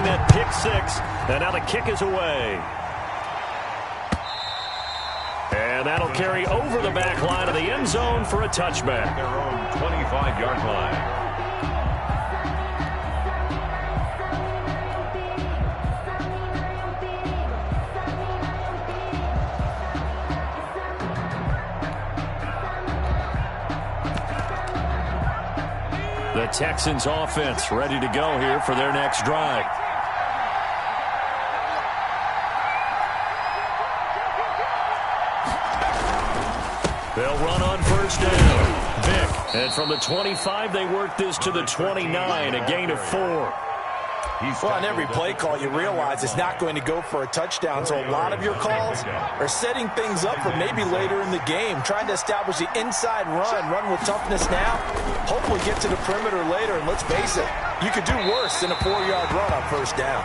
that pick six. And now the kick is away. And that'll carry over the back line of the end zone for a touchback. Their own 25-yard line. The Texans offense ready to go here for their next drive. They'll run on first down. Vick. And from the 25, they work this to the 29, a gain of 4. Well, on every play call, you realize it's not going to go for a touchdown, so a lot of your calls are setting things up for maybe later in the game, trying to establish the inside run with toughness now, hopefully get to the perimeter later, and let's face it, you could do worse than a 4-yard run on first down.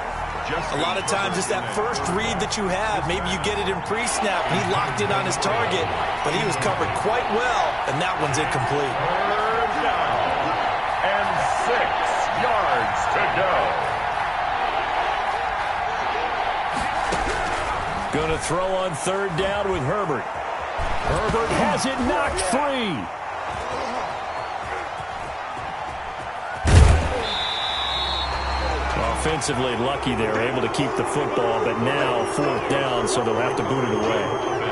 A lot of times it's that first read that you have. Maybe you get it in pre-snap, and he locked in on his target, but he was covered quite well, and that one's incomplete. Third down and 6 yards to go. Going to throw on third down with Herbert. Herbert has it knocked free. Offensively lucky they're able to keep the football, but now fourth down, so they'll have to boot it away.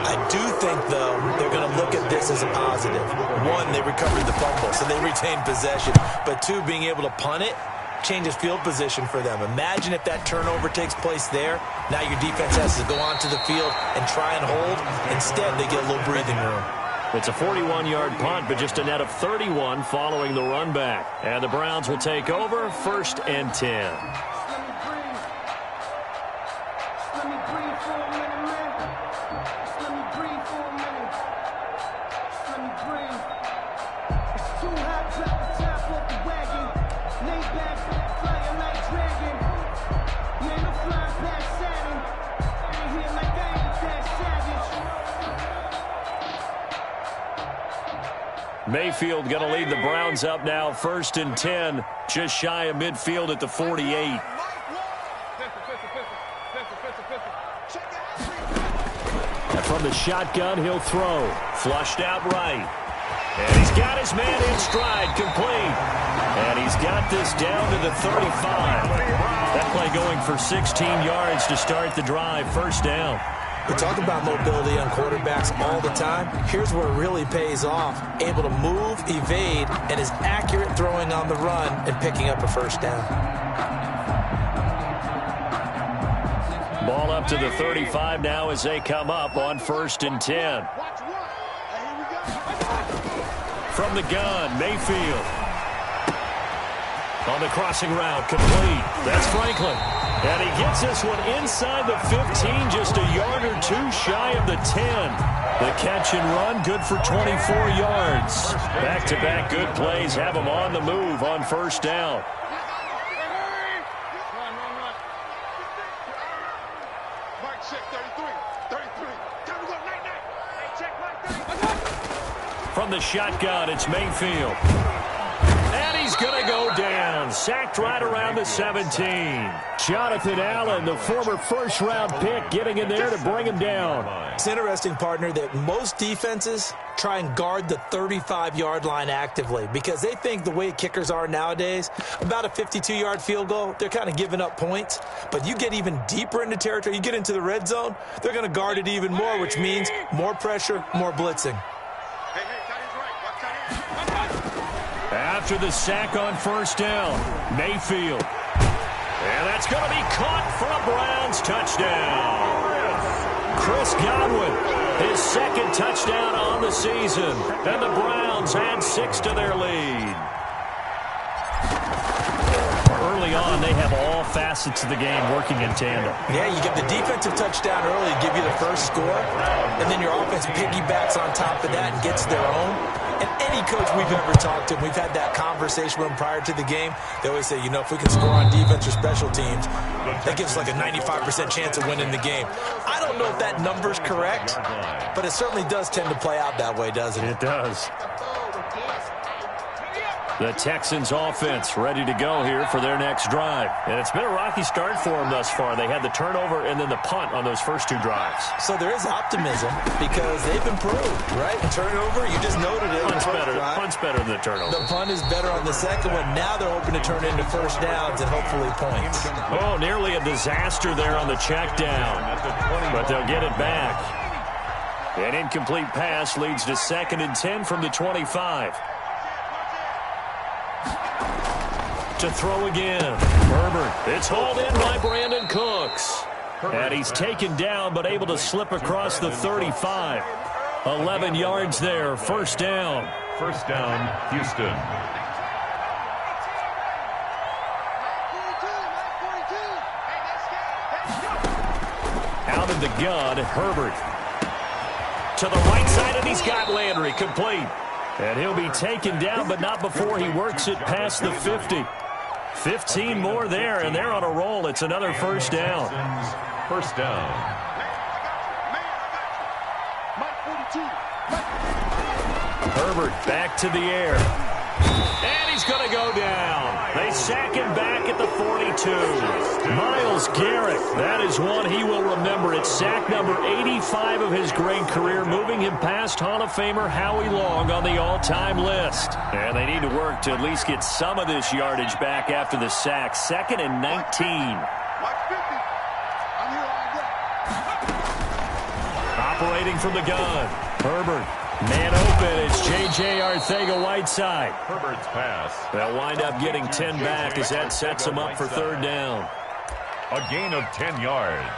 I do think, though, they're going to look at this as a positive. One, they recovered the fumble, so they retained possession. But two, being able to punt it changes field position for them. Imagine if that turnover takes place there. Now your defense has to go onto the field and try and hold. Instead, they get a little breathing room. It's a 41-yard punt, but just a net of 31 following the run back. And the Browns will take over, 1st and 10. Mayfield going to lead the Browns up now, 1st and 10, just shy of midfield at the 48. And from the shotgun, he'll throw. Flushed out right. And he's got his man in stride, complete. And he's got this down to the 35. That play going for 16 yards to start the drive, 1st down. We talk about mobility on quarterbacks all the time. Here's where it really pays off. Able to move, evade, and is accurate throwing on the run and picking up a 1st down. Ball up to the 35 now as they come up on 1st and 10. From the gun, Mayfield. On the crossing route, complete. That's Franklin. And he gets this one inside the 15, just a yard or two shy of the 10. The catch and run, good for 24 yards. Back-to-back good plays have him on the move on 1st down. From the shotgun, it's Mayfield. And he's going to go down. Sacked right around the 17. Jonathan Allen, the former 1st-round pick, getting in there to bring him down. It's interesting, partner, that most defenses try and guard the 35-yard line actively because they think the way kickers are nowadays, about a 52-yard field goal, they're kind of giving up points. But you get even deeper into territory, you get into the red zone, they're going to guard it even more, which means more pressure, more blitzing. After the sack on 1st down, Mayfield. And that's going to be caught for a Browns touchdown. Chris Godwin, his 2nd touchdown on the season. And the Browns add 6 to their lead. Early on, they have all facets of the game working in tandem. Yeah, you get the defensive touchdown early to give you the first score, and then your offense piggybacks on top of that and gets their own. And any coach we've ever talked to, we've had that conversation with them prior to the game, they always say, you know, if we can score on defense or special teams, that gives us like a 95% chance of winning the game. I don't know if that number's correct, but it certainly does tend to play out that way, doesn't it? It does. The Texans offense ready to go here for their next drive. And it's been a rocky start for them thus far. They had the turnover and then the punt on those first two drives. So there is optimism because they've improved, right? Turnover, you just noted it. Punt's better than the turnover. The punt is better on the second one. Now they're hoping to turn it into first downs and hopefully points. Oh, nearly a disaster there on the check down. But they'll get it back. An incomplete pass leads to 2nd and 10 from the 25. To throw again. Herbert. It's hauled in by Brandon Cooks. And he's taken down but able to slip across the 35. 11 yards there. First down. First down, Houston. Out of the gun, Herbert. To the right side, and he's got Landry complete. And he'll be taken down, but not before he works it past the 50. 15 more there, and they're on a roll. It's another first down. First down. Herbert back to the air. And he's going to go down. They sack him back at the 42. Myles Garrett, that is one he will remember. It's sack number 85 of his great career, moving him past Hall of Famer Howie Long on the all-time list. And they need to work to at least get some of this yardage back after the sack. 2nd and 19. Operating from the gun. Herbert. Man open, it's J.J. Arcega-Whiteside. Herbert's pass. They'll wind up getting 10 back as that sets them up for third down. A gain of 10 yards.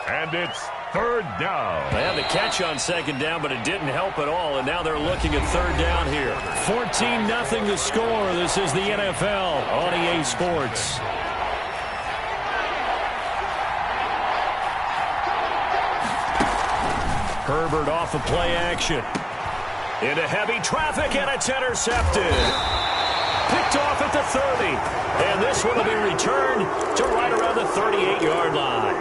And it's third down. They had the catch on second down, but it didn't help at all, and now they're looking at third down here. 14-0 the score. This is the NFL on EA Sports. Herbert off of play action. Into heavy traffic, and it's intercepted. Picked off at the 30. And this one will be returned to right around the 38-yard line.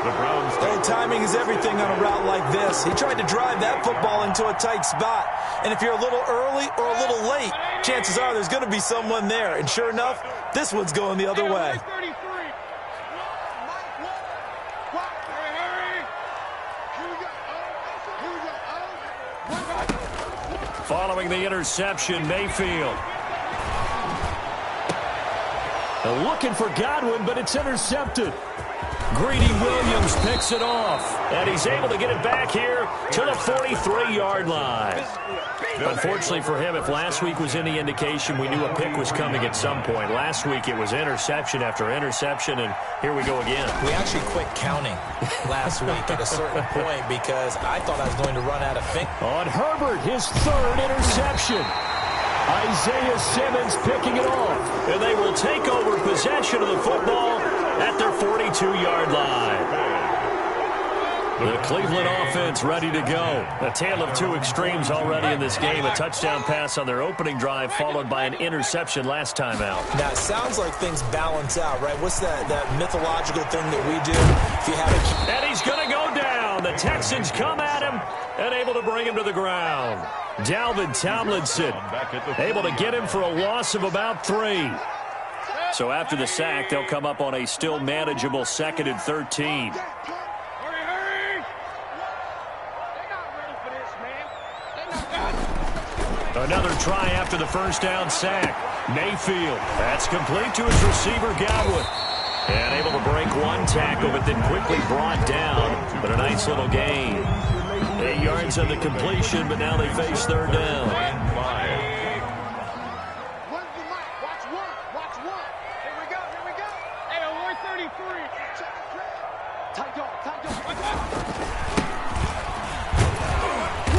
The Browns. Oh, timing is everything on a route like this. He tried to drive that football into a tight spot. And if you're a little early or a little late, chances are there's going to be someone there. And sure enough, this one's going the other way. Following the interception, Mayfield. They're looking for Godwin, but it's intercepted. Greedy Williams picks it off, and he's able to get it back here to the 43-yard line. Unfortunately for him, if last week was any indication, we knew a pick was coming at some point. Last week it was interception after interception, and here we go again. We actually quit counting last week at a certain point because I thought I was going to run out of fingers. On Herbert, his third interception. Isaiah Simmons picking it off, and they will take over possession of the football at their 42-yard line. The Cleveland offense ready to go. A tale of two extremes already in this game. A touchdown pass on their opening drive followed by an interception last time out. Now, it sounds like things balance out, right? What's that mythological thing that we do? If you have a... And he's going to go down. The Texans come at him and able to bring him to the ground. Dalvin Tomlinson able to get him for a loss of about 3. So after the sack, they'll come up on a still manageable 2nd and 13. Another try after the first down sack. Mayfield. That's complete to his receiver, Godwin. And able to break one tackle, but then quickly brought down. But a nice little gain. 8 yards on the completion, but now they face third down.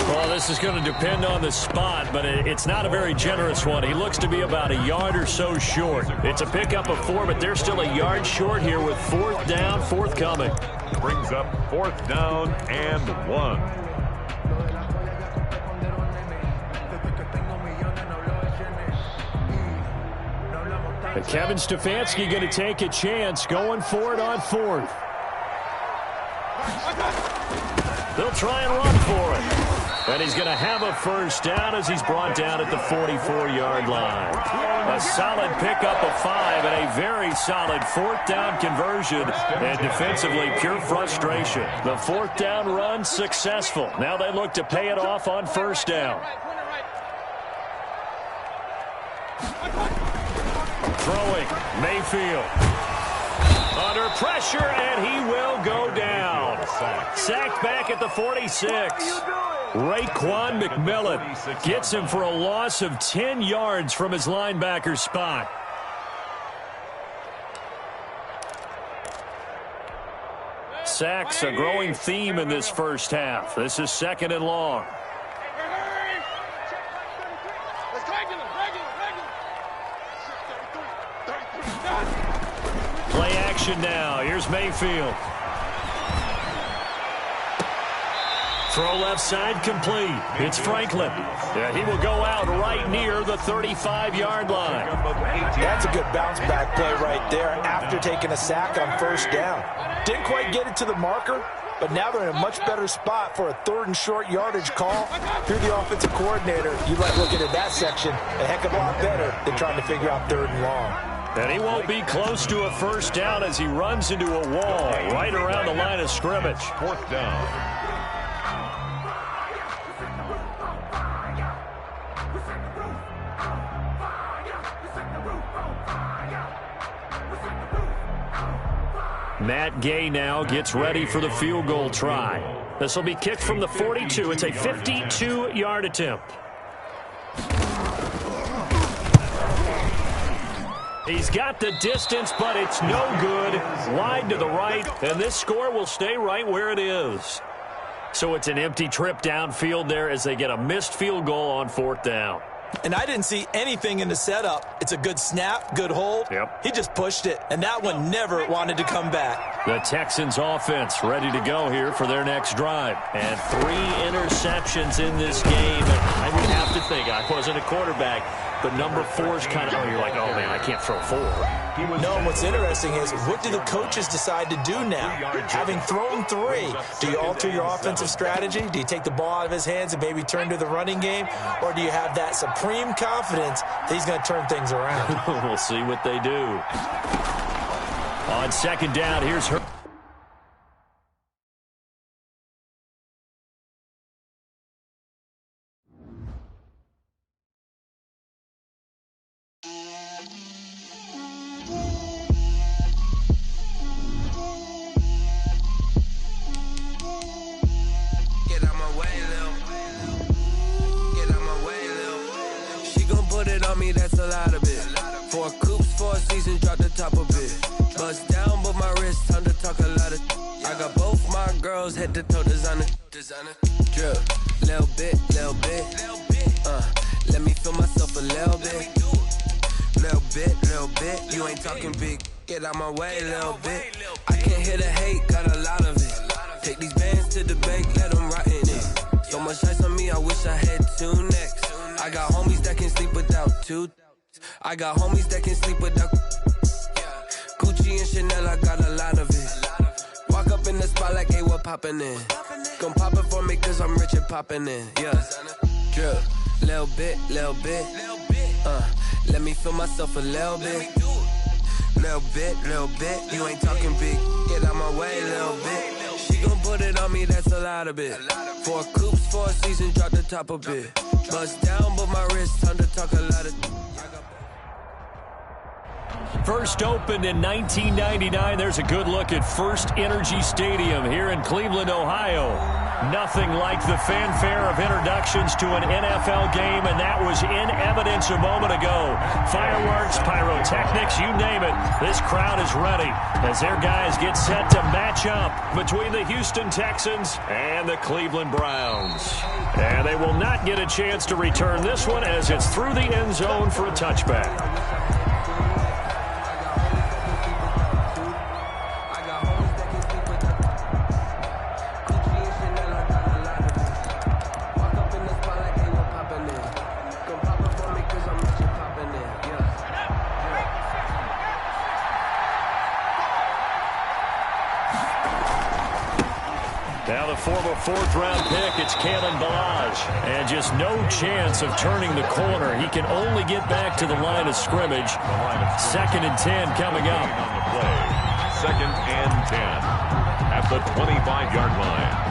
Well, this is going to depend on the spot, but it's not a very generous one. He looks to be about a yard or so short. It's a pickup of 4, but they're still a yard short here with fourth down forthcoming. Brings up fourth down and 1. And Kevin Stefanski going to take a chance going for it on 4th. They'll try and run for it. And he's going to have a first down as he's brought down at the 44-yard line. A solid pickup of 5 and a very solid fourth down conversion. And defensively, pure frustration. The fourth down run successful. Now they look to pay it off on first down. Throwing, Mayfield. Under pressure, and he will go down. Sacked back at the 46. Raekwon McMillan gets him for a loss of 10 yards from his linebacker spot. Sacks, a growing theme in this first half. This is second and long. Play action now. Here's Mayfield. Throw left side complete. It's Franklin. Yeah, he will go out right near the 35-yard line. That's a good bounce-back play right there after taking a sack on first down. Didn't quite get it to the marker, but now they're in a much better spot for a third and short yardage call. If you're the offensive coordinator, you like looking at that section a heck of a lot better than trying to figure out third and long. And he won't be close to a first down as he runs into a wall right around the line of scrimmage. Fourth down. Matt Gay now gets ready for the field goal try. This will be kicked from the 42. It's a 52-yard attempt. He's got the distance, but it's no good. Wide to the right, and this score will stay right where it is. So it's an empty trip downfield there as they get a missed field goal on fourth down. And I didn't see anything in the setup. It's a good snap, good hold. Yep. He just pushed it, and that one never wanted to come back. The Texans offense ready to go here for their next drive. And 3 interceptions in this game. I would have to think, I wasn't a quarterback, but number 4 is kind of, you're like, oh, man, I can't throw 4. No, and what's interesting is, what do the coaches decide to do now? Having thrown 3, do you alter your offensive strategy? Do you take the ball out of his hands and maybe turn to the running game? Or do you have that supreme confidence that he's going to turn things around? We'll see what they do. On second down, here's her. That's a lot of it. 4 coops, 4 seasons, drop the top of it. Bust down, but my wrist, time to talk a lot of. I got both my girls head to toe designer. Drip, little bit. Let me feel myself a little bit. Little bit. You ain't talking big. Get out my way, little bit. I can't hear the hate, got a lot of it. Take these bands to the bank, let them rot in it. So much ice on me, I wish I had 2 necks. I got homies that can sleep without 2. I got homies that can sleep without Gucci and Chanel, I got a lot of it. Walk up in the spot like, hey, what poppin' in? Gon' pop it for me cause I'm rich and poppin' in. Yeah, drip, little bit. Let me feel myself a little bit. Little bit. You ain't talking big, get out my way, little bit. She gon' put it on me, that's a lot of it. 4 coops, 4 seasons, drop the top of it. Bust down, but my wrist, time to talk a lot of. First opened in 1999. There's a good look at First Energy Stadium here in Cleveland, Ohio. Nothing like the fanfare of introductions to an NFL game, and that was in evidence a moment ago. Fireworks, pyrotechnics, you name it. This crowd is ready as their guys get set to match up between the Houston Texans and the Cleveland Browns. And they will not get a chance to return this one as it's through the end zone for a touchback. Now the former fourth-round pick, it's Kalen Balaj. And just no chance of turning the corner. He can only get back to the line of scrimmage. 2nd and 10 coming up. 2nd and 10 at the 25-yard line.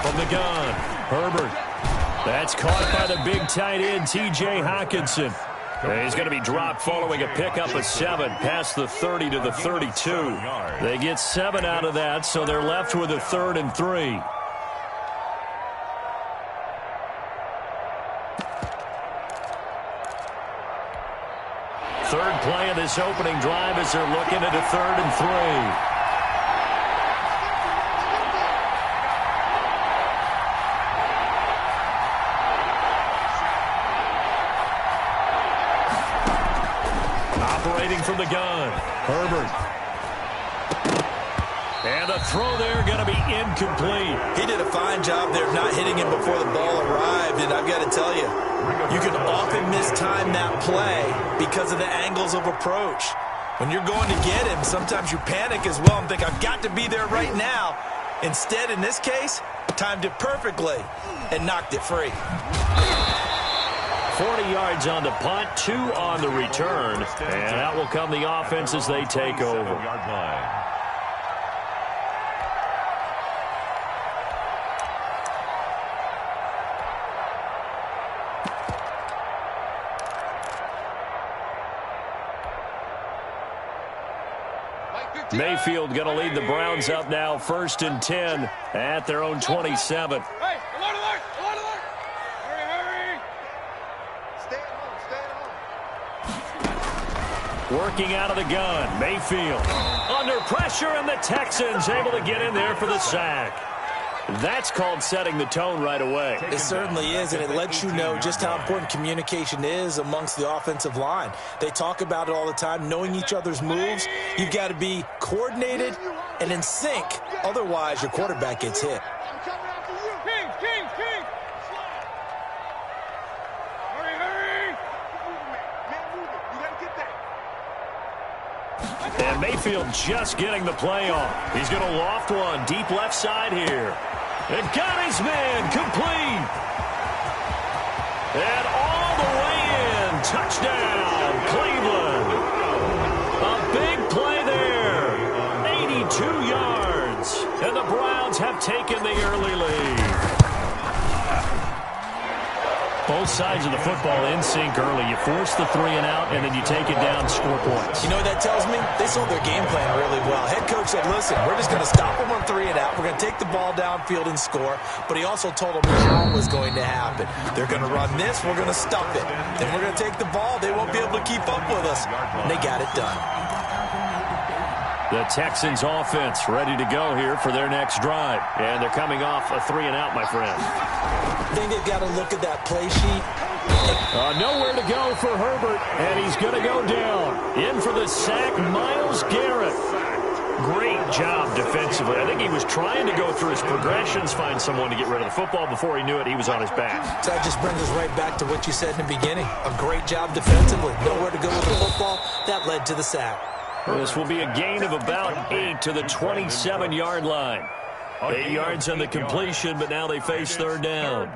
From the gun, Herbert. That's caught by the big tight end, T.J. Hockenson. He's going to be dropped following a pickup of 7 past the 30 to the 32. They get 7 out of that, so they're left with a 3rd and 3. Third play of this opening drive as they're looking at a 3rd and 3. Operating from the gun, Herbert. And the throw there going to be incomplete. He did a fine job there of not hitting him before the ball arrived, and I've got to tell you, you can often mistime that play because of the angles of approach. When you're going to get him, sometimes you panic as well and think, I've got to be there right now. Instead, in this case, timed it perfectly and knocked it free. 40 yards on the punt, 2 on the return, and out will come the offense as they take over. Mayfield going to lead the Browns up now, 1st and 10 at their own 27. Hey, alert, alert, alert, alert. Hurry, hurry. Stay at home, stay at home. Working out of the gun, Mayfield under pressure, and the Texans able to get in there for the sack. That's called setting the tone right away. It certainly is, and it lets you know just how important communication is amongst the offensive line. They talk about it all the time, knowing each other's moves. You've got to be coordinated and in sync. Otherwise, your quarterback gets hit. I'm coming after you. King. Hurry, hurry. Man, move it. You got to get that. And Mayfield just getting the play off. He's going to loft one deep left side here. And got his man complete. And all the way in. Touchdown, Cleveland. A big play there. 82 yards. And the Browns have taken the early lead. Both sides of the football in sync early. You force the 3 and out, and then you take it down, score points. You know what that tells me? They sold their game plan really well. Head coach said, listen, we're just going to stop them on 3 and out. We're going to take the ball downfield and score. But he also told them how it was going to happen. They're going to run this. We're going to stuff it. Then we're going to take the ball. They won't be able to keep up with us. And they got it done. The Texans offense ready to go here for their next drive. And they're coming off a 3 and out, my friend. I think they've got to look at that play sheet. Nowhere to go for Herbert, and he's going to go down. In for the sack, Myles Garrett. Great job defensively. I think he was trying to go through his progressions, find someone to get rid of the football. Before he knew it, he was on his back. So that just brings us right back to what you said in the beginning. A great job defensively. Nowhere to go with the football. That led to the sack. This will be a gain of about 8 to the 27-yard line. 8 yards on the completion, but now they face 3rd down.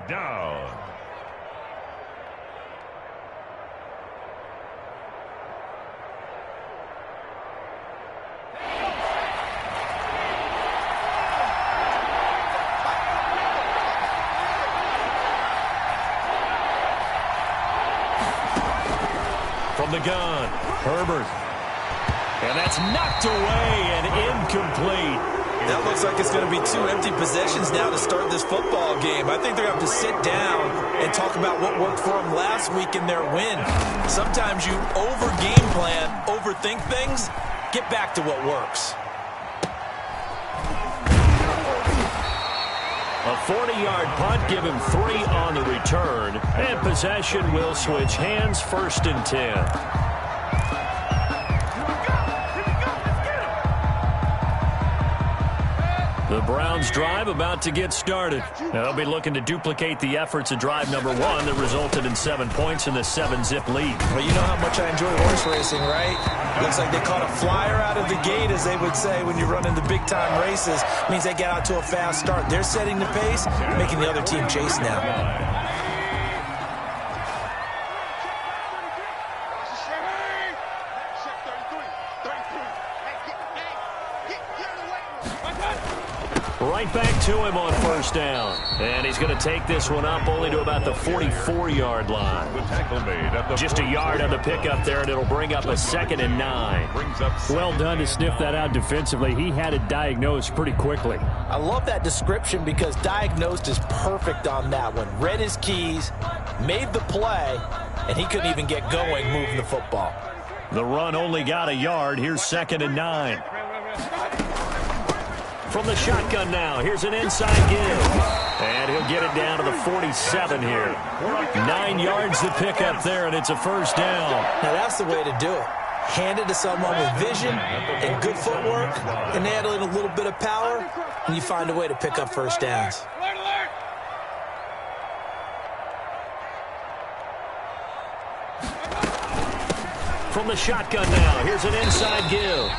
From the gun, Herbert. And that's knocked away and incomplete. That looks like it's going to be 2 empty possessions now to start this football game. I think they're going to have to sit down and talk about what worked for them last week in their win. Sometimes you over-game plan, overthink things, get back to what works. A 40-yard punt, give him 3 on the return. And possession will switch hands, 1st and 10. The Browns drive about to get started. Now they'll be looking to duplicate the efforts of drive number 1 that resulted in 7 points in the 7-zip lead. Well, you know how much I enjoy horse racing, right? Looks like they caught a flyer out of the gate, as they would say when you're running the big-time races. Means they get out to a fast start. They're setting the pace, making the other team chase now. Right back to him on first down. And he's going to take this one up only to about the 44-yard line. Just a yard on the pickup there, and it'll bring up a 2nd and 9. Well done to sniff that out defensively. He had it diagnosed pretty quickly. I love that description because diagnosed is perfect on that one. Read his keys, made the play, and he couldn't even get going moving the football. The run only got a yard. Here's 2nd and 9. From the shotgun now, here's an inside give. And he'll get it down to the 47 here. 9 yards to pick up there, and it's a first down. Now that's the way to do it. Hand it to someone with vision and good footwork, and add in a little bit of power, and you find a way to pick up first downs. From the shotgun now, here's an inside give.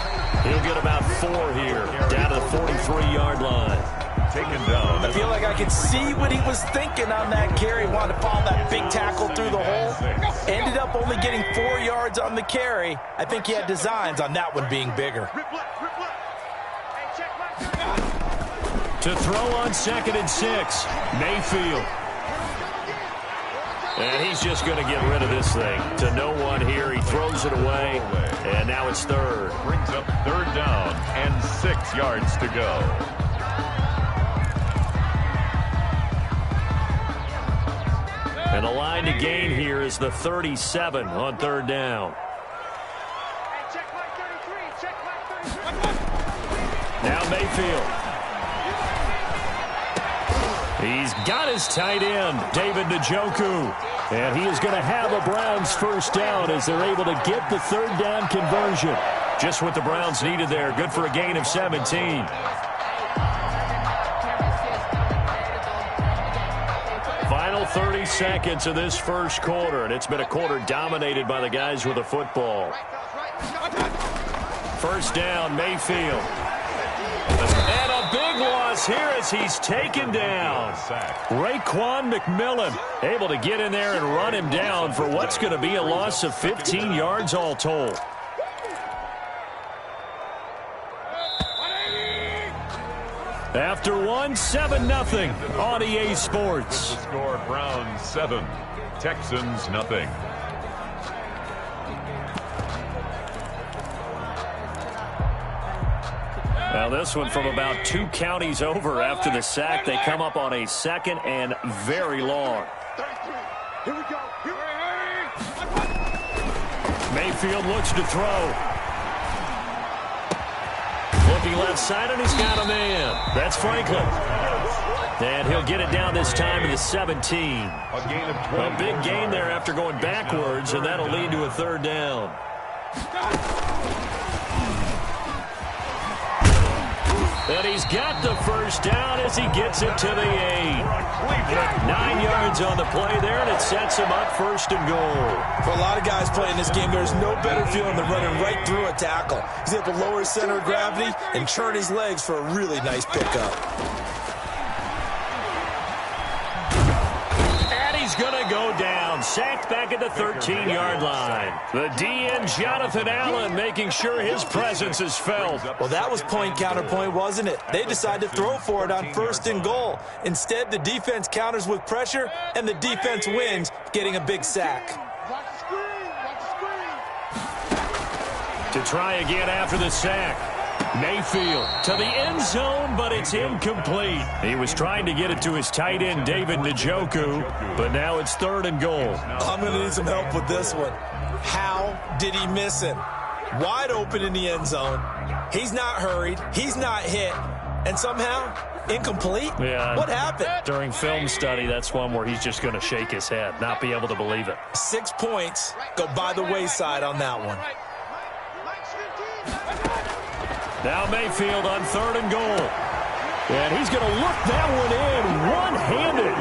He'll get about 4 here, down to the 43-yard line. Taken down. I feel like I could see what he was thinking on that carry. Wanted to follow that big tackle through the hole. Ended up only getting 4 yards on the carry. I think he had designs on that one being bigger. To throw on 2nd and 6, Mayfield. And he's just going to get rid of this thing. To no one here. He throws it away. And now it's 3rd. Brings up 3rd down and 6 yards to go. And the line to gain here is the 37 on 3rd down. Now Mayfield. He's got his tight end, David Njoku. And he is going to have a Browns first down as they're able to get the 3rd down conversion. Just what the Browns needed there. Good for a gain of 17. Final 30 seconds of this first quarter, and it's been a quarter dominated by the guys with the football. First down, Mayfield. And a big loss here as he's taken down. Raekwon McMillan able to get in there and run him down for what's going to be a loss of 15 yards all told. After 7-0 on EA Sports. The score, Browns 7, Texans nothing. Now this one from about 2 counties over after the sack. They come up on a 2nd and very long. Here we go. Mayfield looks to throw. Looking left side, and he's got a man. That's Franklin. And he'll get it down this time to the 17. A big gain there after going backwards, and that'll lead to a 3rd down. And he's got the first down as he gets it to the 8. 9 yards on the play there, and it sets him up 1st and goal. For a lot of guys playing this game, there's no better feeling than running right through a tackle. He's able to lower his center of gravity and turn his legs for a really nice pickup. And he's going to go down. Sacked back at the 13-yard line. The DN, Jonathan Allen, making sure his presence is felt. Well, that was point counterpoint, wasn't it? They decided to throw for it on 1st and goal. Instead, the defense counters with pressure, and the defense wins, getting a big sack. To try again after the sack. Mayfield to the end zone, but it's incomplete. He was trying to get it to his tight end, David Njoku, but now it's 3rd and goal. I'm going to need some help with this one. How did he miss him? Wide open in the end zone. He's not hurried. He's not hit. And somehow, incomplete? Yeah. What happened? During film study, that's one where he's just going to shake his head, not be able to believe it. 6 points go by the wayside on that one. Now Mayfield on 3rd and goal. And he's going to look that one in one-handed.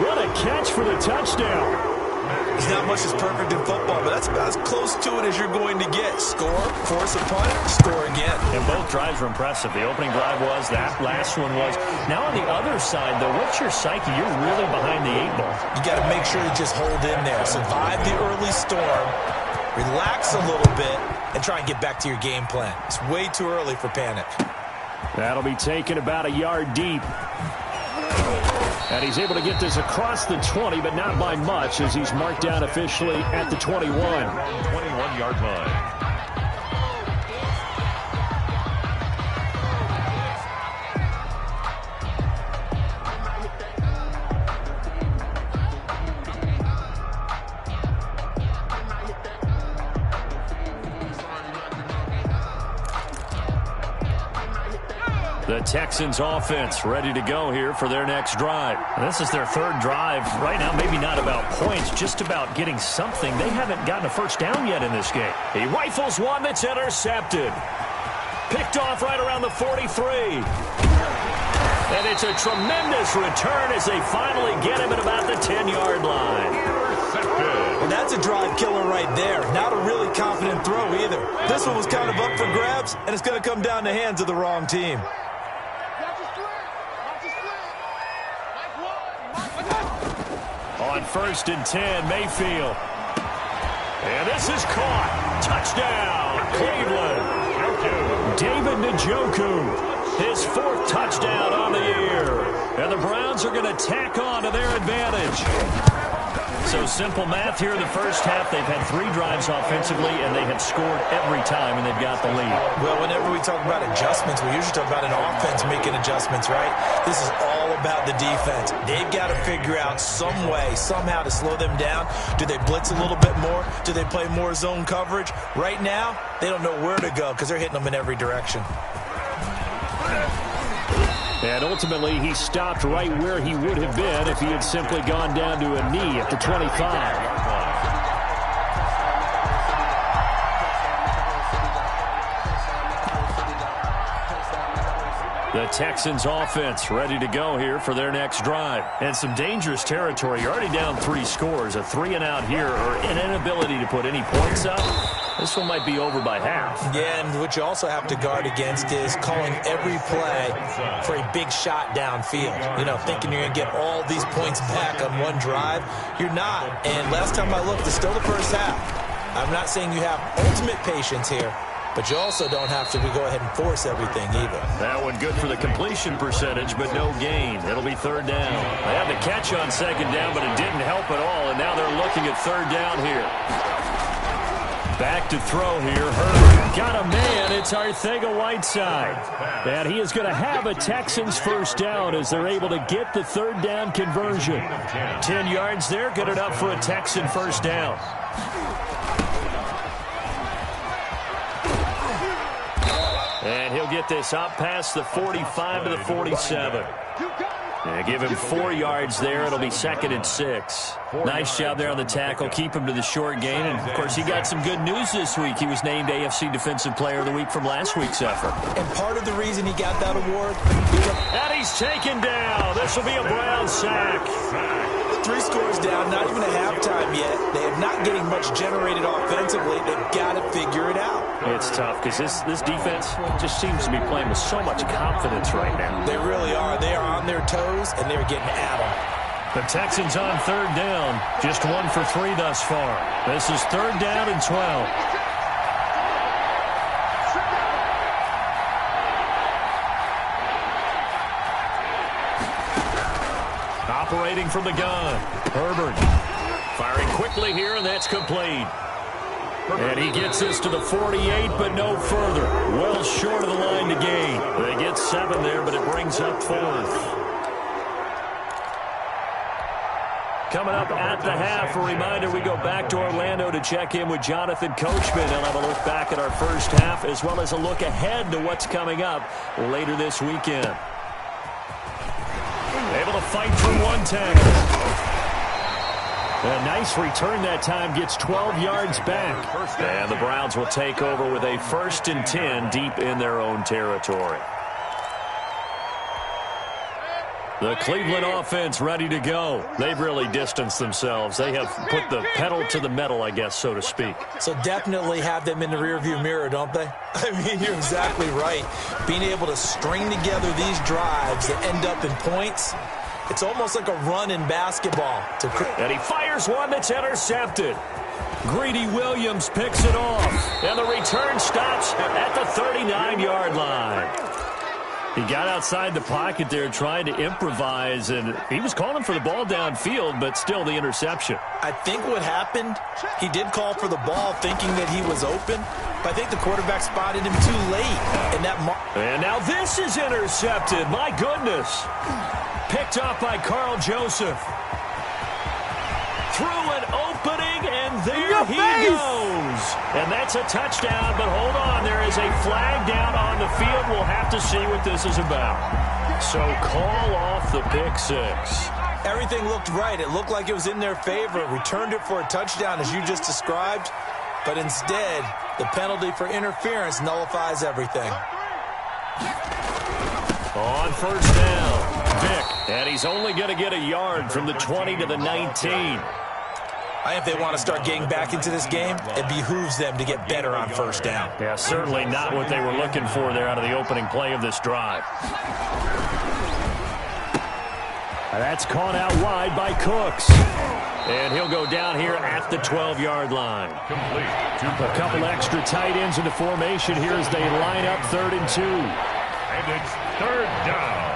What a catch for the touchdown. There's not much that's perfect in football, but that's about as close to it as you're going to get. Score, force a punt, score again. And both drives were impressive. The opening drive was, that last one was. Now on the other side, though, what's your psyche? You're really behind the 8 ball. You got to make sure you just hold in there. Survive the early storm, relax a little bit, and try and get back to your game plan. It's way too early for panic. That'll be taken about a yard deep. And he's able to get this across the 20, but not by much, as he's marked down officially at the 21. 21-yard line. The Texans offense ready to go here for their next drive. This is their third drive. Right now, maybe not about points, just about getting something. They haven't gotten a first down yet in this game. He rifles one that's intercepted. Picked off right around the 43. And it's a tremendous return as they finally get him at about the 10-yard line. And that's a drive killer right there. Not a really confident throw either. This one was kind of up for grabs, and it's going to come down the hands of the wrong team. On 1st and 10, Mayfield. And this is caught. Touchdown, Cleveland. David Njoku, his 4th touchdown on the year. And the Browns are going to tack on to their advantage. So simple math here in the first half. They've had 3 drives offensively, and they have scored every time, and they've got the lead. Well, whenever we talk about adjustments, we usually talk about an offense making adjustments, right? This is all about the defense. They've got to figure out some way, somehow to slow them down. Do they blitz a little bit more? Do they play more zone coverage? Right now, they don't know where to go because they're hitting them in every direction. And ultimately, he stopped right where he would have been if he had simply gone down to a knee at the 25. The Texans offense ready to go here for their next drive. And some dangerous territory. You're already down 3 scores. A 3-and-out here, or an inability to put any points up. This one might be over by half. Yeah, and what you also have to guard against is calling every play for a big shot downfield. You know, thinking you're going to get all these points back on one drive. You're not. And last time I looked, it's still the first half. I'm not saying you have ultimate patience here, but you also don't have to go ahead and force everything either. That one good for the completion percentage, but no gain. It'll be 3rd down. They had the catch on 2nd down, but it didn't help at all, and now they're looking at 3rd down here. Back to throw here. Herbert got a man. It's Arcega-Whiteside. And he is going to have a Texans first down as they're able to get the 3rd down conversion. 10 yards there, good enough for a Texan first down. And he'll get this up past the 45 to the 47. And give him 4 yards there. It'll be 2nd and 6. Nice job there on the tackle. Keep him to the short gain. And, of course, he got some good news this week. He was named AFC Defensive Player of the Week from last week's effort. And part of the reason he got that award... And he's taken down. This will be a Brown sack. 3 scores down, not even a halftime yet. They are not getting much generated offensively. They've got to figure it out. It's tough because this defense just seems to be playing with so much confidence right now. They really are. They are on their toes, and they're getting at them. The Texans on 3rd down. Just 1 for 3 thus far. This is 3rd down and 12. Operating from the gun. Herbert firing quickly here, and that's complete. And he gets this to the 48, but no further. Well short of the line to gain. They get 7 there, but it brings up 4th. Coming up at the half, a reminder, we go back to Orlando to check in with Jonathan Coachman. He'll have a look back at our first half, as well as a look ahead to what's coming up later this weekend. Able to fight through 1 tackle. A nice return that time, gets 12 yards back. And the Browns will take over with a 1st and 10 deep in their own territory. The Cleveland offense ready to go. They've really distanced themselves. They have put the pedal to the metal, I guess, so to speak. So definitely have them in the rearview mirror, don't they? I mean, you're exactly right. Being able to string together these drives that end up in points, it's almost like a run in basketball. And he fires one that's intercepted. Greedy Williams picks it off. And the return stops at the 39-yard line. He got outside the pocket there trying to improvise, and he was calling for the ball downfield, but still the interception. I think what happened, he did call for the ball thinking that he was open, but I think the quarterback spotted him too late. And now this is intercepted. My goodness. Picked up by Carl Joseph. Through an opening, and there he goes. And that's a touchdown, but hold on. There is a flag down on the field. We'll have to see what this is about. So call off the pick six. Everything looked right. It looked like it was in their favor. Returned it for a touchdown, as you just described. But instead, the penalty for interference nullifies everything. On first down, Vick. And he's only going to get a yard from the 20 to the 19. I think if they want to start getting back into this game, it behooves them to get better on first down. Yeah, certainly not what they were looking for there out of the opening play of this drive. That's caught out wide by Cooks. And he'll go down here at the 12-yard line. A couple extra tight ends in the formation here as they line up 3rd and 2. And it's 3rd down.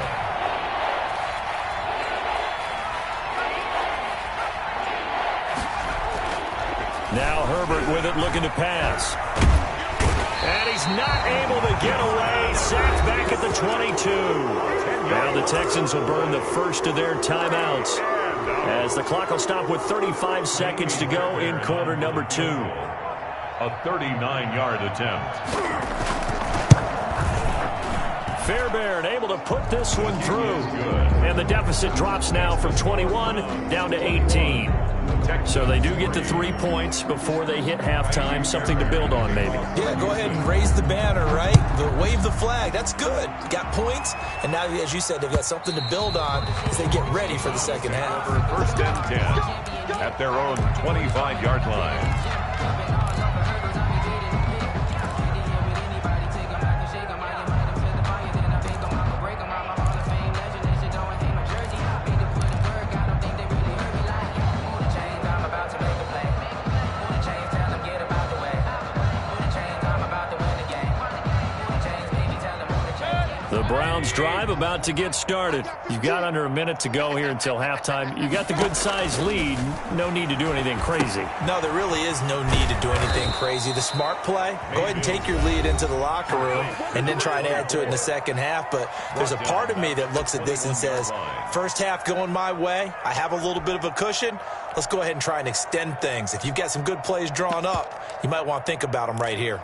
Now Herbert with it, looking to pass. And he's not able to get away. Sacked back at the 22. Now the Texans will burn the first of their timeouts, as the clock will stop with 35 seconds to go in quarter number 2. A 39-yard attempt. Fairbairn able to put this one through. And the deficit drops now from 21 down to 18. So they do get the 3 points before they hit halftime. Something to build on, maybe. Yeah, go ahead and raise the banner, right? Wave the flag. That's good. Got points, and now, as you said, they've got something to build on as they get ready for the second half. 1st and 10 at their own 25-yard line. Browns drive about to get started. You've got under a minute to go here until halftime. You got the good-sized lead. No need to do anything crazy. No, there really is no need to do anything crazy. The smart play, go ahead and take your lead into the locker room and then try and add to it in the second half. But there's a part of me that looks at this and says, first half going my way. I have a little bit of a cushion. Let's go ahead and try and extend things. If you've got some good plays drawn up, you might want to think about them right here.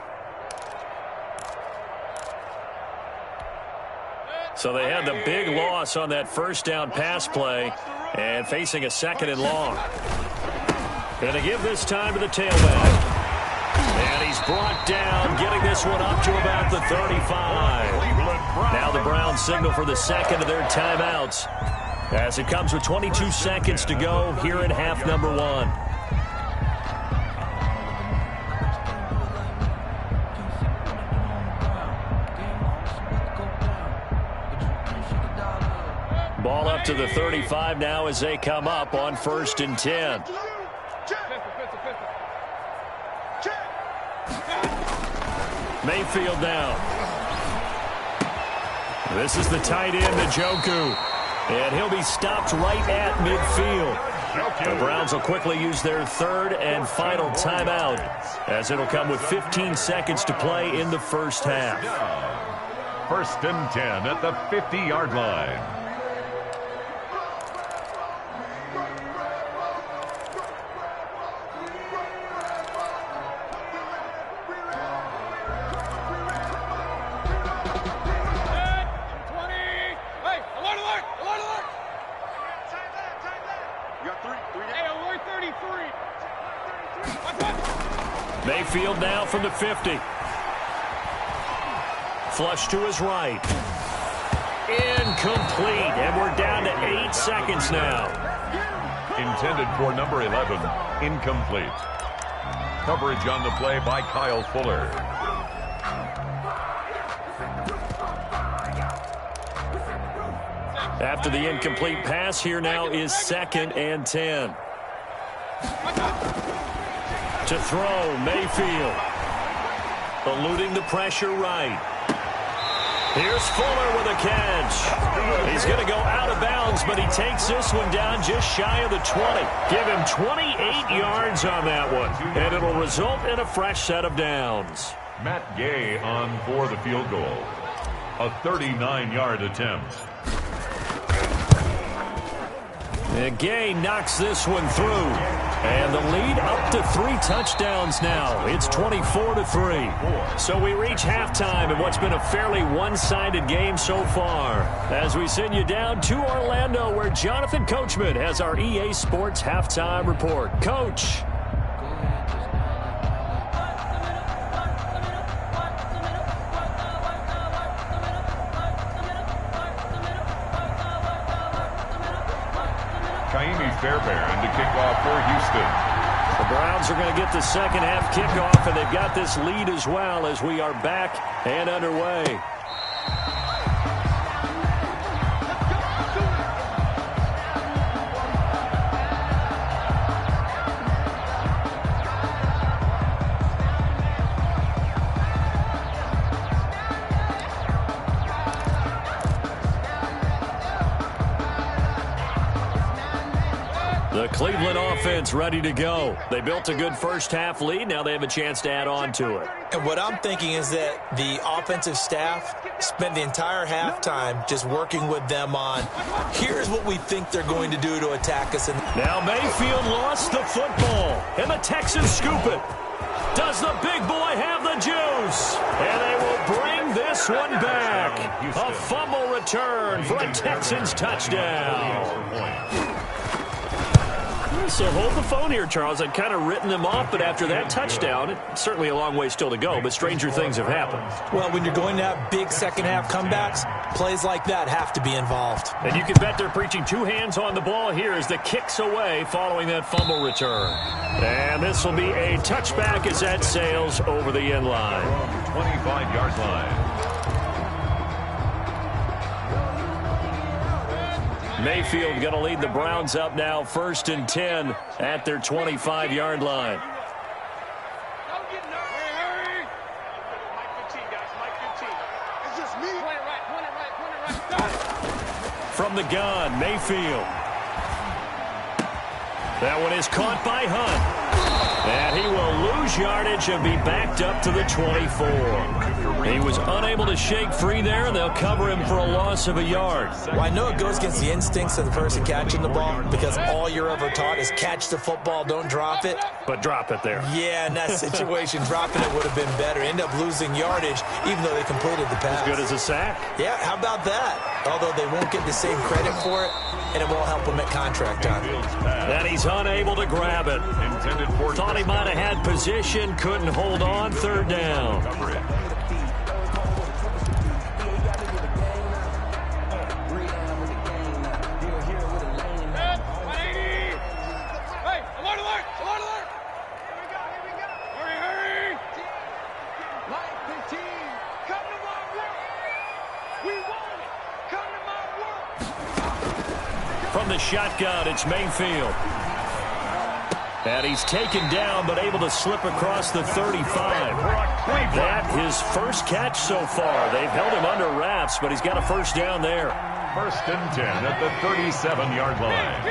So they had the big loss on that first down pass play and facing a 2nd and long. Going to give this time to the tailback. And he's brought down, getting this one up to about the 35. Now the Browns signal for the second of their timeouts, as it comes with 22 seconds to go here in half number 1. Ball up to the 35 now as they come up on 1st and 10. Mayfield down. This is the tight end, Njoku. And he'll be stopped right at midfield. The Browns will quickly use their 3rd and final timeout, as it'll come with 15 seconds to play in the first half. 1st and 10 at the 50-yard line. Mayfield now from the 50. Flush to his right. Incomplete. And we're down to seconds now. Intended for number 11, incomplete. Coverage on the play by Kyle Fuller. After the incomplete pass, here now is 2nd and 10. To throw, Mayfield. Eluding the pressure right. Here's Fuller with a catch. He's going to go out of bounds, but he takes this one down just shy of the 20. Give him 28 yards on that one, and it'll result in a fresh set of downs. Matt Gay on for the field goal. A 39-yard attempt. And Gay knocks this one through. And the lead up to 3 touchdowns now. It's 24-3. So we reach halftime in what's been a fairly one-sided game so far. As we send you down to Orlando, where Jonathan Coachman has our EA Sports halftime report. Coach. Fairbairn to kick off for Houston. The Browns are going to get the second half kickoff, and they've got this lead as well as we are back and underway. The Cleveland offense ready to go. They built a good first half lead. Now they have a chance to add on to it. And what I'm thinking is that the offensive staff spent the entire halftime just working with them on, here's what we think they're going to do to attack us. Now Mayfield lost the football, and the Texans scoop it. Does the big boy have the juice? And they will bring this one back. A fumble return for a Texans touchdown. So hold the phone here, Charles. I'd kind of written them off, but after that touchdown, it's certainly a long way still to go, but stranger things have happened. Well, when you're going to have big second-half comebacks, plays like that have to be involved. And you can bet they're preaching 2 hands on the ball here as the kick's away following that fumble return. And this will be a touchback as that sails over the end line. 25-yard line. Mayfield going to lead the Browns up now 1st and 10 at their 25-yard line. From the gun, Mayfield. That one is caught by Hunt. And he will lose yardage and be backed up to the 24. He was unable to shake free there, and they'll cover him for a loss of a yard. Well, I know it goes against the instincts of the person catching the ball because all you're ever taught is catch the football, don't drop it. But drop it there. Yeah, in that situation, dropping it would have been better. End up losing yardage, even though they completed the pass. As good as a sack? Yeah, how about that? Although they won't get the same credit for it, and it won't help him at contract time. And he's unable to grab it. Thought he might have had position, couldn't hold on, 3rd down. From the shotgun, it's Mayfield. And he's taken down, but able to slip across the 35. That his first catch so far. They've held him under wraps, but he's got a 1st down there. 1st and 10 at the 37-yard line.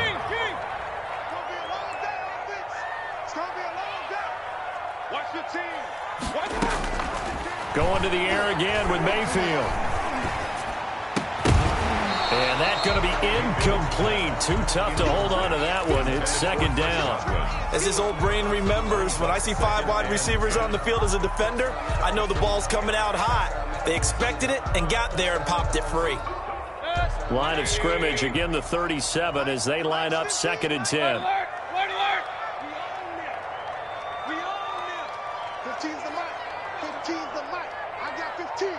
Going to the air again with Mayfield. And that's going to be incomplete. Too tough to hold on to that one. It's 2nd down. As his old brain remembers, when I see 5 wide receivers on the field as a defender, I know the ball's coming out hot. They expected it and got there and popped it free. Line of scrimmage, again the 37 as they line up 2nd and 10. We own them. 15's the mic. 15's the mic. I got 15.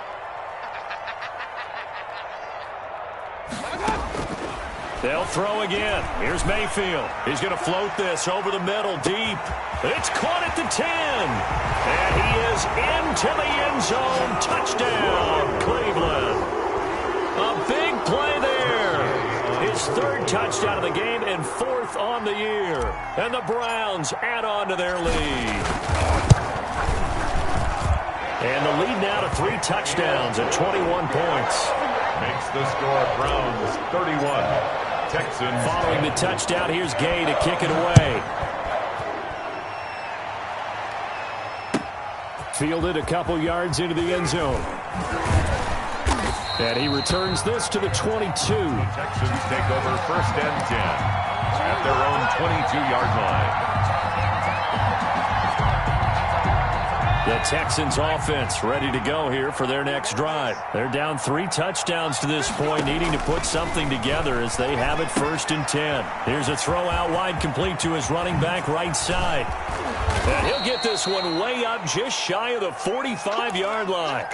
They'll throw again. Here's Mayfield. He's going to float this over the middle, deep. It's caught at the 10. And he is into the end zone. Touchdown, Cleveland. A big play there. His third touchdown of the game and fourth on the year. And the Browns add on to their lead. And the lead now to 3 touchdowns at 21 points. Makes the score Browns 31. Texans. Following the touchdown, here's Gay to kick it away. Fielded a couple yards into the end zone. And he returns this to the 22. The Texans take over 1st and 10 at their own 22-yard line. The Texans offense ready to go here for their next drive. They're down 3 touchdowns to this point, needing to put something together as they have it 1st and 10. Here's a throw out wide, complete to his running back right side. And he'll get this one way up just shy of the 45-yard line.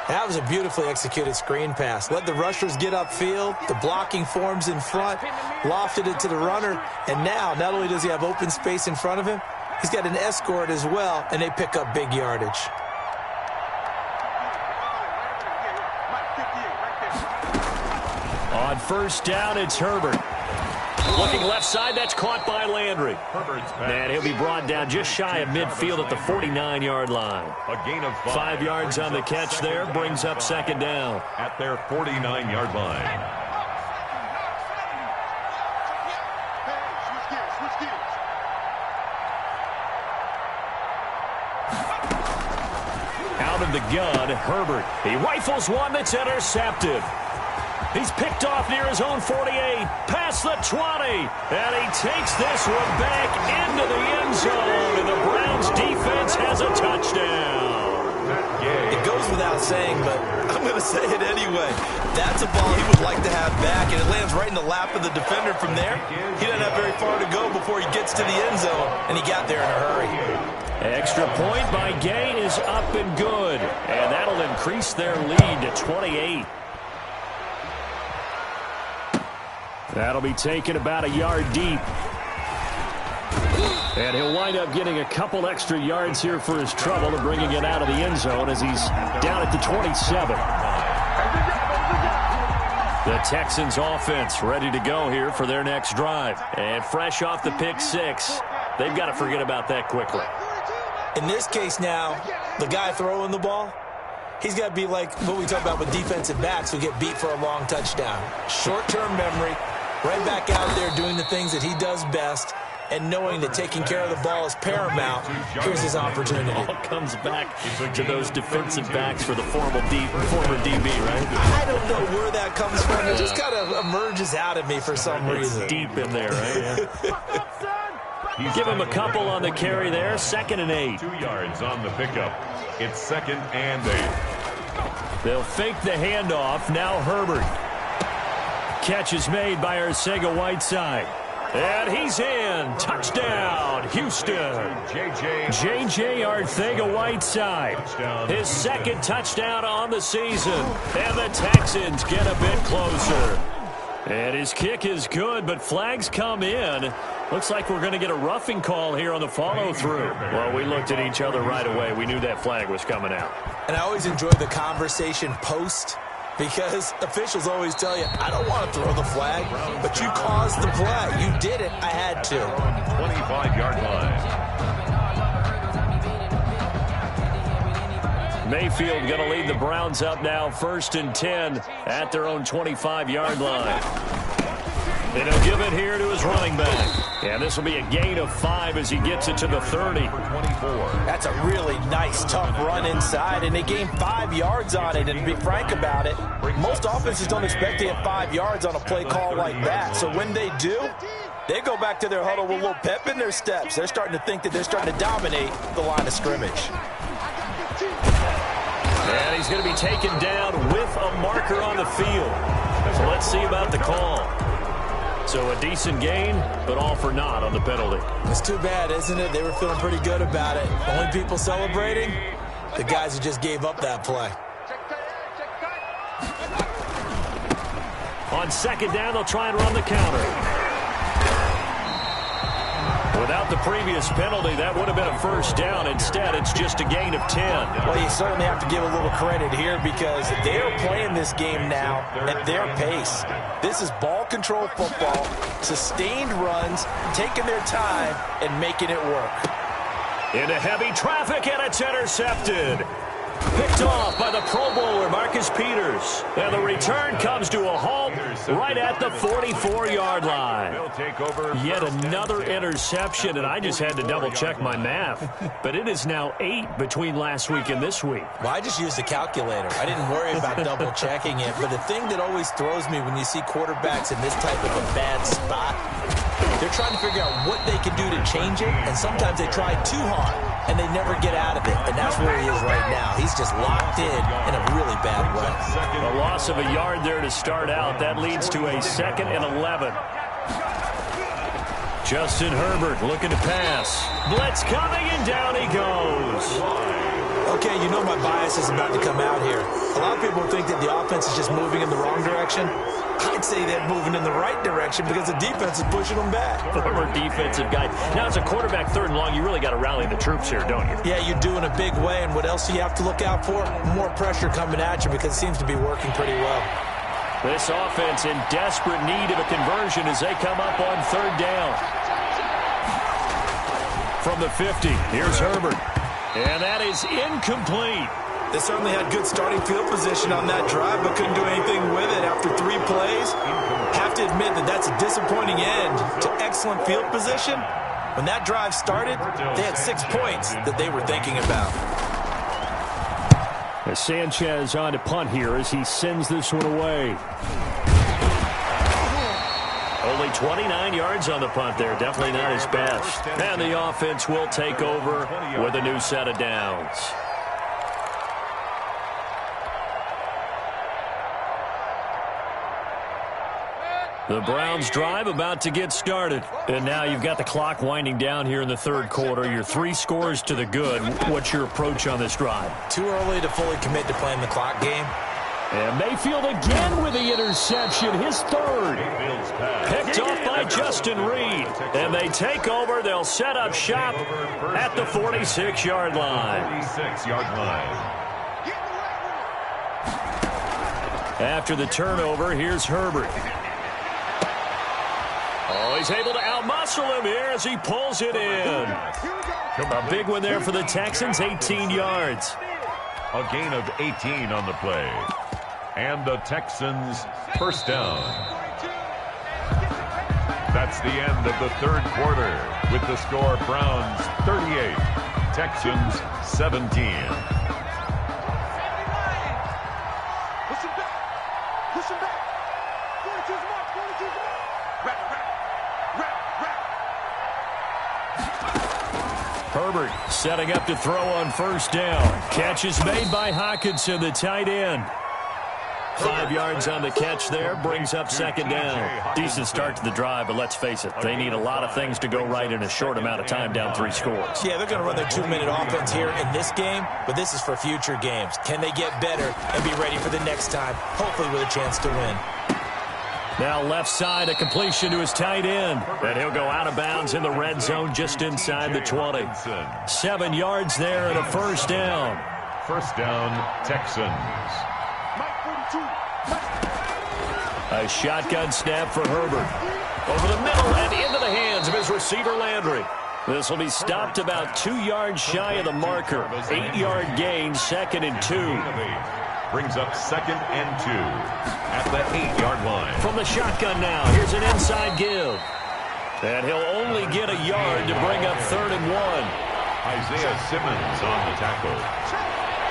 That was a beautifully executed screen pass. Let the rushers get upfield. The blocking forms in front. Lofted it to the runner. And now, not only does he have open space in front of him, he's got an escort as well, and they pick up big yardage. On 1st down, it's Herbert. Looking left side, that's caught by Landry. And he'll be brought down just shy of midfield at the 49-yard line. A gain of 5 yards on the catch there, brings up 2nd down. At their 49-yard line. Out of the gun, Herbert. He rifles one that's intercepted. He's picked off near his own 48, past the 20, and he takes this one back into the end zone, and the Browns defense has a touchdown. It goes without saying, but I'm going to say it anyway. That's a ball he would like to have back, and it lands right in the lap of the defender from there. He doesn't have very far to go before he gets to the end zone, and he got there in a hurry. Extra point by Gay is up and good, and that'll increase their lead to 28. That'll be taken about a yard deep. And he'll wind up getting a couple extra yards here for his trouble and bringing it out of the end zone as he's down at the 27. The Texans offense ready to go here for their next drive. And fresh off the pick 6, they've got to forget about that quickly. In this case now, the guy throwing the ball, he's got to be like what we talk about with defensive backs who get beat for a long touchdown. Short-term memory, right back out there doing the things that he does best, and knowing that taking care of the ball is paramount. Here's his opportunity. It all comes back to those defensive backs for the former DB, right? I don't know where that comes from. It just kind of emerges out of me for some reason. It's deep in there, right? Yeah. Give him a couple on the carry there. 2nd and 8. 2 yards on the pickup. It's 2nd and 8. They'll fake the handoff. Now Herbert. Catch is made by Arcega-Whiteside. And he's in. Touchdown, Houston. J.J. Arcega-Whiteside. His 2nd touchdown on the season. And the Texans get a bit closer. And his kick is good, but flags come in. Looks like we're going to get a roughing call here on the follow-through. Well, we looked at each other right away. We knew that flag was coming out. And I always enjoy the conversation post, because officials always tell you, I don't want to throw the flag, but you caused the play. You did it. I had to. 25-yard line. Mayfield going to lead the Browns up now, 1st and 10 at their own 25-yard line. And he'll give it here to his running back. And this will be a gain of 5 as he gets it to the 30. That's a really nice, tough run inside, and they gained 5 yards on it. And to be frank about it, most offenses don't expect to get 5 yards on a play call like that. So when they do, they go back to their huddle with a little pep in their steps. They're starting to think that they're starting to dominate the line of scrimmage. And he's going to be taken down with a marker on the field. So let's see about the call. So a decent gain, but all for naught on the penalty. It's too bad, isn't it? They were feeling pretty good about it. Only people celebrating, the guys who just gave up that play. On second down, they'll try and run the counter. Without the previous penalty, that would have been a first down. Instead, it's just a gain of 10. Well, you certainly have to give a little credit here because they are playing this game now at their pace. This is ball control football, sustained runs, taking their time, and making it work. Into heavy traffic, and it's intercepted. Picked off by the Pro Bowler, Marcus Peters. And the return comes to a halt right at the 44-yard line. Yet another interception, and I just had to double-check my math. But it is now 8 between last week and this week. Well, I just used a calculator. I didn't worry about double-checking it. But the thing that always throws me when you see quarterbacks in this type of a bad spot, they're trying to figure out what they can do to change it, and sometimes they try too hard, and they never get out of it. And that's where he is right now. He's just locked in a really bad way. A loss of a yard there to start out. That leads to a 2nd and 11. Justin Herbert looking to pass. Blitz coming, and down he goes. Okay, you know my bias is about to come out here. A lot of people think that the offense is just moving in the wrong direction. I'd say they're moving in the right direction because the defense is pushing them back. Former defensive guy. Now, as a quarterback 3rd and long, you really got to rally the troops here, don't you? Yeah, you do in a big way. And what else do you have to look out for? More pressure coming at you because it seems to be working pretty well. This offense in desperate need of a conversion as they come up on 3rd down. From the 50, here's Herbert. And that is incomplete. They certainly had good starting field position on that drive, but couldn't do anything with it after 3 plays. Have to admit that that's a disappointing end to excellent field position. When that drive started, they had 6 points that they were thinking about. As Sanchez on to punt here as he sends this one away. Only 29 yards on the punt there. Definitely not his best. And the offense will take over with a new set of downs. The Browns drive about to get started. And now you've got the clock winding down here in the 3rd quarter. Your 3 scores to the good. What's your approach on this drive? Too early to fully commit to playing the clock game. And Mayfield again with the interception, his 3rd. Picked off by Justin Reed. And they take over. They'll set up shop at the 46-yard line. After the turnover, here's Herbert. Oh, he's able to outmuscle him here as he pulls it in. A big one there for the Texans, 18 yards. A gain of 18 on the play. And the Texans first down. That's the end of the 3rd quarter with the score Browns 38, Texans 17. Herbert setting up to throw on 1st down. Catch is made by Hockenson, the tight end. 5 yards on the catch there, brings up 2nd down. Decent start to the drive, but let's face it, they need a lot of things to go right in a short amount of time, down 3 scores. Yeah, they're going to run their 2-minute offense here in this game, but this is for future games. Can they get better and be ready for the next time, hopefully with a chance to win? Now left side, a completion to his tight end. And he'll go out of bounds in the red zone just inside the 20. 7 yards there and a 1st down. 1st down, Texans. A shotgun snap for Herbert. Over the middle and into the hands of his receiver Landry. This will be stopped about 2 yards shy of the marker. 8-yard gain, 2nd and 2. Brings up 2nd and 2 at the 8-yard line. From the shotgun now, here's an inside give. And he'll only get a yard to bring up 3rd and 1. Isaiah Simmons on the tackle.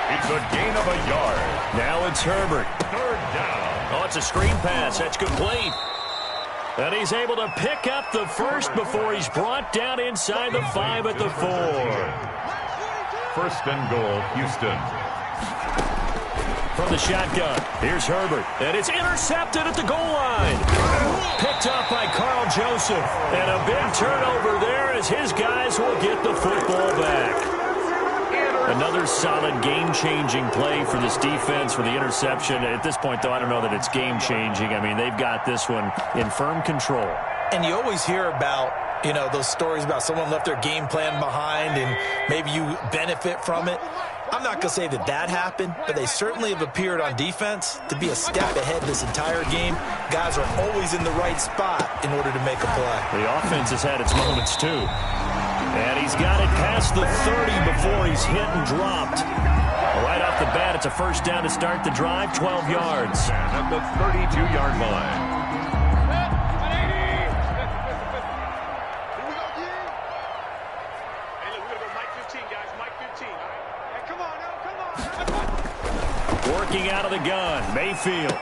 It's a gain of a yard. Now it's Herbert. 3rd down. Oh, it's a screen pass. That's complete. And he's able to pick up the 1st before he's brought down inside the 5 at the 4. 1st and goal, Houston. From the shotgun, here's Herbert. And it's intercepted at the goal line. Picked up by Carl Joseph. And a big turnover there as his guys will get the football back. Another solid game-changing play for this defense for the interception. At this point, though, I don't know that it's game-changing. I mean, they've got this one in firm control. And you always hear about, you know, those stories about someone left their game plan behind and maybe you benefit from it. I'm not going to say that that happened, but they certainly have appeared on defense to be a step ahead this entire game. Guys are always in the right spot in order to make a play. The offense has had its moments, too. And he's got it past the 30 before he's hit and dropped. Right off the bat, it's a first down to start the drive, 12 yards. At the 32-yard line. Working out of the gun, Mayfield.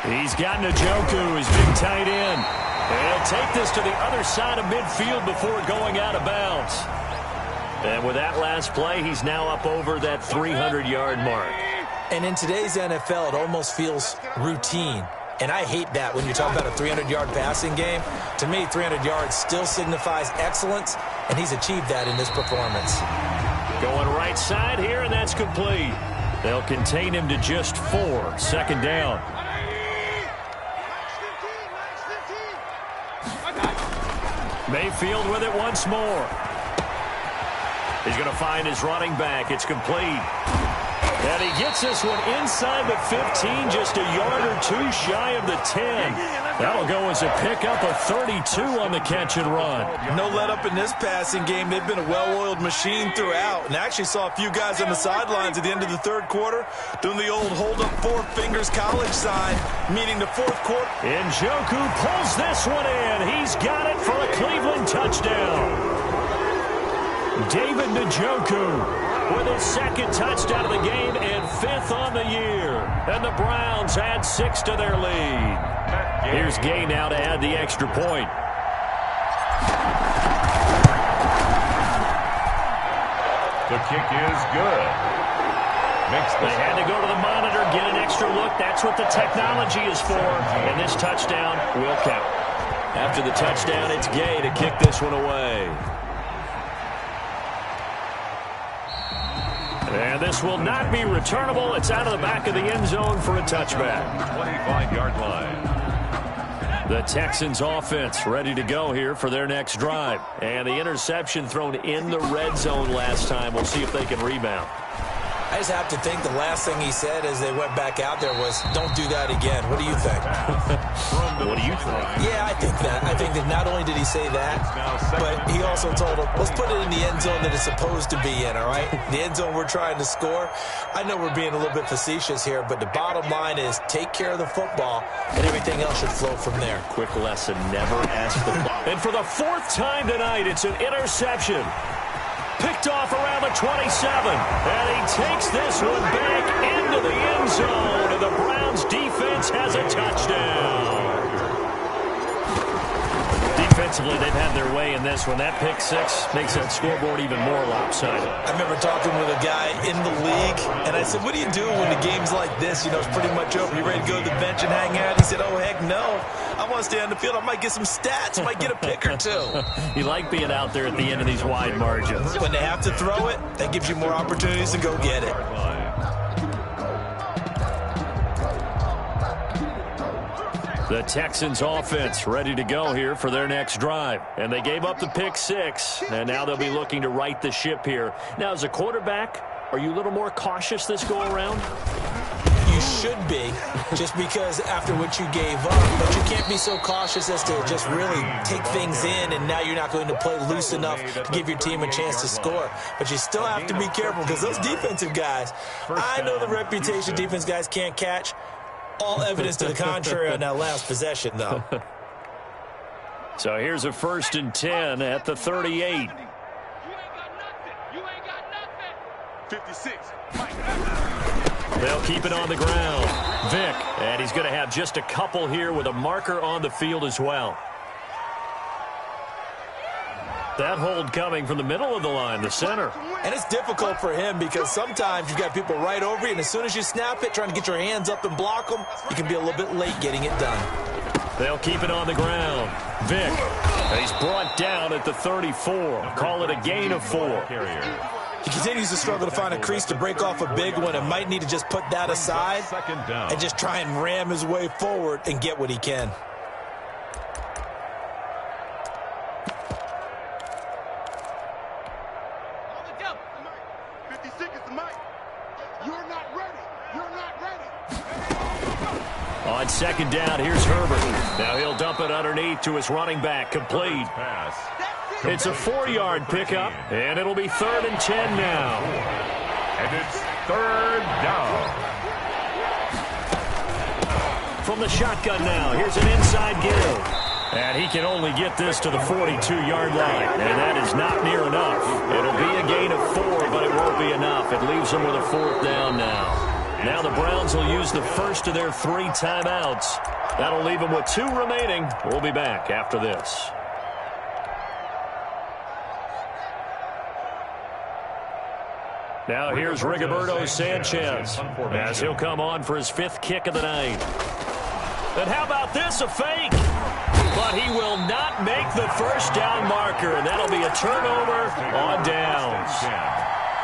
He's got Njoku, his big tight end. And he'll take this to the other side of midfield before going out of bounds. And with that last play, he's now up over that 300-yard mark. And in today's NFL, it almost feels routine. And I hate that when you talk about a 300-yard passing game. To me, 300 yards still signifies excellence, and he's achieved that in this performance. Going right side here, and that's complete. They'll contain him to just 4. Second down. Mayfield with it once more. He's going to find his running back. It's complete. And he gets this one inside the 15, just a yard or two shy of the 10. That'll go as a pickup of 32 on the catch and run. No let up in this passing game. They've been a well-oiled machine throughout. And I actually saw a few guys on the sidelines at the end of the third quarter doing the old hold up 4 fingers college sign, meaning the fourth quarter. Njoku pulls this one in. He's got it for a Cleveland touchdown. David Njoku with his second touchdown of the game and 5th on the year. And the Browns add 6 to their lead. Here's Gay now to add the extra point. The kick is good. They had to go to the monitor, get an extra look. That's what the technology is for. And this touchdown will count. After the touchdown, it's Gay to kick this one away. And this will not be returnable. It's out of the back of the end zone for a touchback. 25-yard line. The Texans offense ready to go here for their next drive. And the interception thrown in the red zone last time. We'll see if they can rebound. I just have to think the last thing he said as they went back out there was, don't do that again. What do you think? What do you think? Yeah, I think that. I think that not only did he say that, but he also told him, let's put it in the end zone that it's supposed to be in, all right? The end zone we're trying to score. I know we're being a little bit facetious here, but the bottom line is take care of the football, and everything else should flow from there. Quick lesson, never ask the ball. And for the 4th time tonight, it's an interception. Picked off around the 27. And he takes this one back into the end zone. And the Browns defense has a touchdown. Defensively, they've had their way in this one. That pick 6 makes that scoreboard even more lopsided. I remember talking with a guy in the league, and I said, what do you do when the game's like this? You know, it's pretty much over. You ready to go to the bench and hang out? He said, oh, heck no. I want to stay on the field. I might get some stats. I might get a pick or 2. You like being out there at the end of these wide margins. When they have to throw it, that gives you more opportunities to go get it. The Texans offense ready to go here for their next drive. And they gave up the pick 6, and now they'll be looking to right the ship here. Now, as a quarterback, are you a little more cautious this go-around? You should be, just because after what you gave up. But you can't be so cautious as to just really take things in, and now you're not going to play loose enough to give your team a chance to score. But you still have to be careful, because those defensive guys, I know the reputation defense guys can't catch. All evidence to the contrary on that last possession, though. So here's a 1st and 10 at the 38. 56. They'll keep it on the ground. Vick, and he's going to have just a couple here with a marker on the field as well. That hold coming from the middle of the line, the center. And it's difficult for him because sometimes you've got people right over you, and as soon as you snap it, trying to get your hands up and block them, you can be a little bit late getting it done. They'll keep it on the ground. Vick, he's brought down at the 34. Call it a gain of 4. He continues to struggle to find a crease to break off a big one and might need to just put that aside and just try and ram his way forward and get what he can. On second down, here's Herbert. Now he'll dump it underneath to his running back, complete. It's a 4-yard pickup, and it'll be 3rd and 10 now. And it's 3rd down. From the shotgun now, here's an inside give. And he can only get this to the 42-yard line, and that is not near enough. It'll be a gain of 4, but it won't be enough. It leaves him with a 4th down now. Now the Browns will use the first of their 3 timeouts. That'll leave them with 2 remaining. We'll be back after this. Now here's Rigoberto Sanchez as he'll come on for his 5th kick of the night. And how about this, a fake? But he will not make the first down marker, and that'll be a turnover on downs.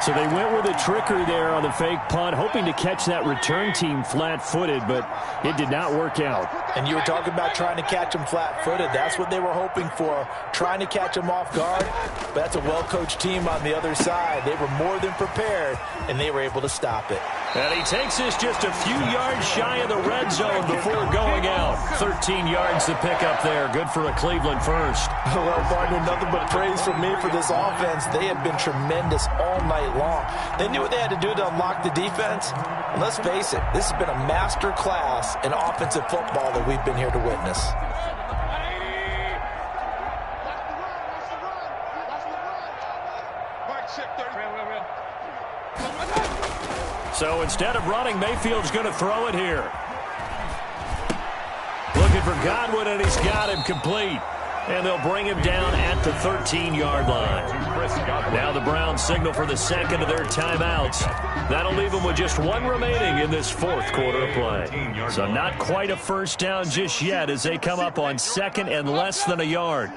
So they went with a trickery there on the fake punt, hoping to catch that return team flat-footed, but it did not work out. And you were talking about trying to catch him flat-footed. That's what they were hoping for, trying to catch him off guard. But that's a well-coached team on the other side. They were more than prepared, and they were able to stop it. And he takes this just a few yards shy of the red zone before going out. 13 yards to pick up there. Good for a Cleveland first. Well, partner, nothing but praise from me for this offense. They have been tremendous all night long. They knew what they had to do to unlock the defense. And let's face it, this has been a master class in offensive football that we've been here to witness. So instead of running, Mayfield's going to throw it here. Looking for Godwin, and he's got him complete. And they'll bring him down at the 13-yard line. Now the Browns signal for the second of their timeouts. That'll leave them with just 1 remaining in this 4th quarter of play. So not quite a first down just yet as they come up on 2nd and less than a yard.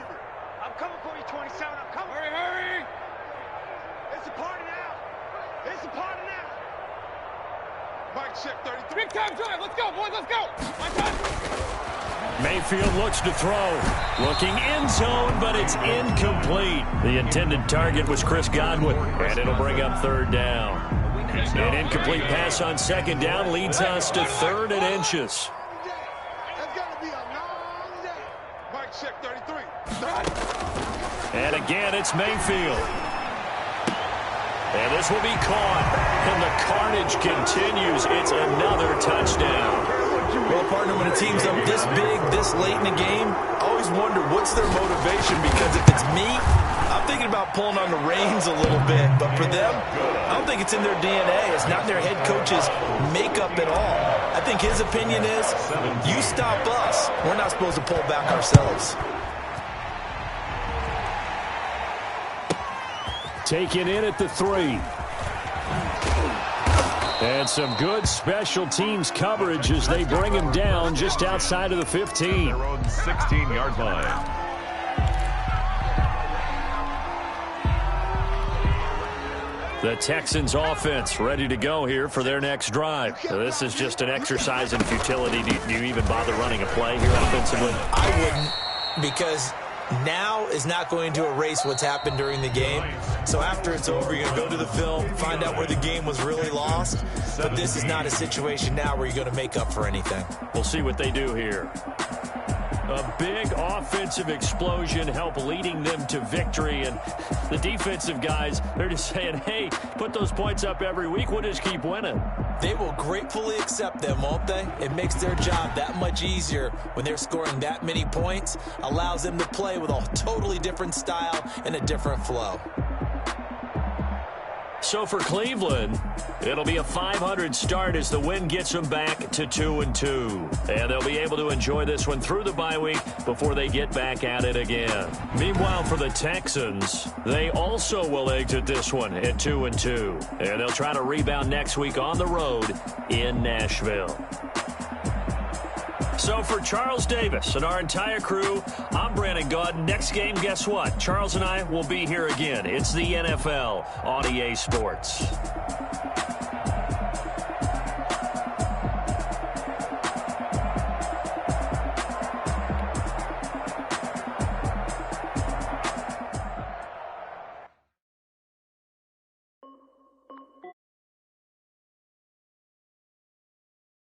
I'm coming for you, 27. I'm coming. Hurry, hurry. It's a party now. It's a party now. Mike check 33. Big time drive. Let's go, boys. Let's go. My time. Mayfield looks to throw. Looking in zone, but it's incomplete. The intended target was Chris Godwin, and it'll bring up 3rd down. An incomplete pass on 2nd down leads us to 3rd and inches. It's gonna be a long day. Mike check 33. And again, it's Mayfield. And this will be caught. And the carnage continues. It's another touchdown. Well, partner, when a team's up this big, this late in the game, I always wonder what's their motivation, because if it's me, I'm thinking about pulling on the reins a little bit. But for them, I don't think it's in their DNA. It's not in their head coach's makeup at all. I think his opinion is, you stop us, we're not supposed to pull back ourselves. Taken in at the 3. And some good special teams coverage as they bring him down just outside of the 15. Their own 16-yard line. The Texans offense ready to go here for their next drive. So this is just an exercise in futility. Do you even bother running a play here offensively? I wouldn't, because now is not going to erase what's happened during the game. So after it's over, you're going to go to the film, find out where the game was really lost. But this is not a situation now where you're going to make up for anything. We'll see what they do here. A big offensive explosion help leading them to victory. And the defensive guys, they're just saying, hey, put those points up every week. We'll just keep winning. They will gratefully accept them, won't they? It makes their job that much easier when they're scoring that many points. Allows them to play with a totally different style and a different flow. So for Cleveland, it'll be a 500 start as the win gets them back to 2-2. And they'll be able to enjoy this one through the bye week before they get back at it again. Meanwhile, for the Texans, they also will exit this one at 2-2. And they'll try to rebound next week on the road in Nashville. So for Charles Davis and our entire crew, I'm Brandon Gaud. Next game, guess what? Charles and I will be here again. It's the NFL on EA Sports.